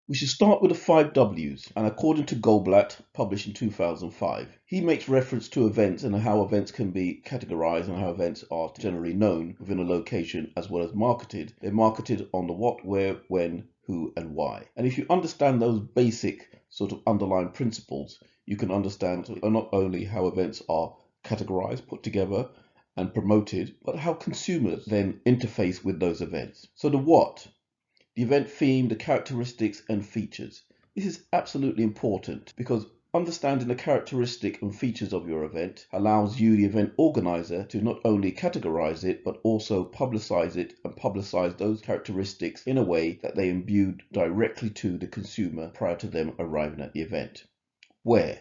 We should start with the 5w's, and according to Goldblatt, published in 2005, he makes reference to events and how events can be categorized and how events are generally known within a location as well as marketed. They're marketed on the what, where, when, who, and why. And if you understand those basic sort of underlying principles, you can understand not only how events are categorized, put together, and promoted, but how consumers then interface with those events. So the what, the event theme, the characteristics and features. This is absolutely important because understanding the characteristic and features of your event allows you, the event organizer, to not only categorize it, but also publicize it and publicize those characteristics in a way that they imbued directly to the consumer prior to them arriving at the event. Where?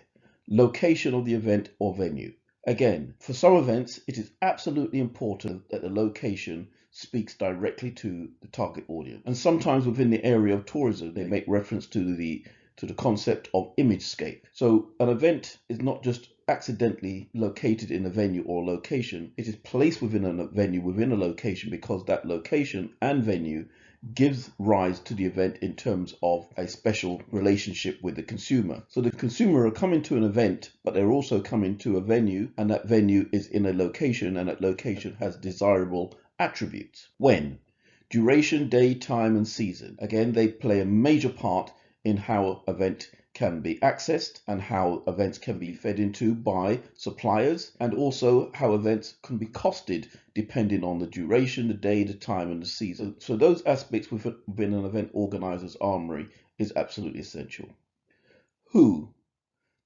Location of the event or venue. Again, for some events, it is absolutely important that the location speaks directly to the target audience. And sometimes within the area of tourism, they make reference to the concept of imagescape. So an event is not just accidentally located in a venue or location, it is placed within a venue, within a location, because that location and venue gives rise to the event in terms of a special relationship with the consumer. So the consumer are coming to an event, but they're also coming to a venue, and that venue is in a location, and that location has desirable attributes. When? Duration, day, time, and season. Again, they play a major part in how an event can be accessed and how events can be fed into by suppliers, and also how events can be costed depending on the duration, the day, the time, and the season. So those aspects within an event organizer's armory is absolutely essential. Who?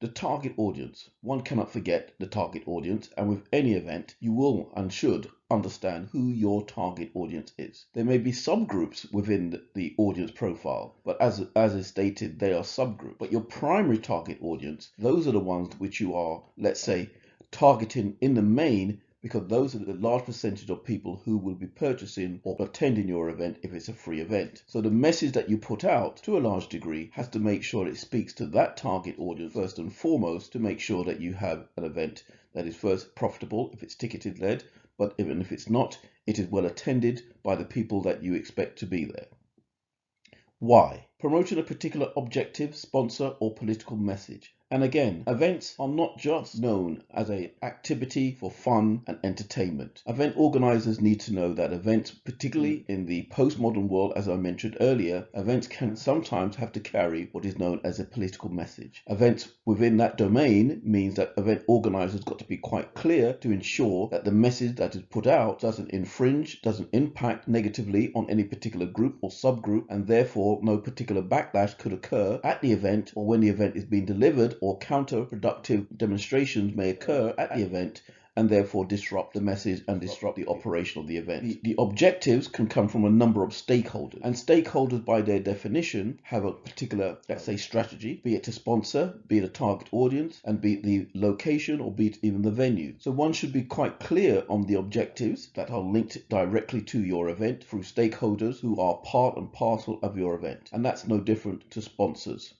The target audience. One cannot forget the target audience, and with any event, you will and should understand who your target audience is. There may be subgroups within the audience profile, but as is stated, they are subgroups. But your primary target audience, those are the ones which you are, let's say, targeting in the main, because those are the large percentage of people who will be purchasing or attending your event if it's a free event. So the message that you put out, to a large degree, has to make sure it speaks to that target audience first and foremost, to make sure that you have an event that is first profitable if it's ticketed led, but even if it's not, it is well attended by the people that you expect to be there. Why? Promoting a particular objective, sponsor, or political message. And again, events are not just known as an activity for fun and entertainment. Event organizers need to know that events, particularly in the postmodern world, as I mentioned earlier, events can sometimes have to carry what is known as a political message. Events within that domain means that event organizers got to be quite clear to ensure that the message that is put out doesn't infringe, doesn't impact negatively on any particular group or subgroup, and therefore no particular backlash could occur at the event or when the event is being delivered, or counterproductive demonstrations may occur at the event and therefore disrupt the message and disrupt the operation of the event. The objectives can come from a number of stakeholders, and stakeholders by their definition have a particular, let's say, strategy, be it to sponsor, be it a target audience, and be it the location, or be it even the venue. So one should be quite clear on the objectives that are linked directly to your event through stakeholders who are part and parcel of your event, and that's no different to sponsors.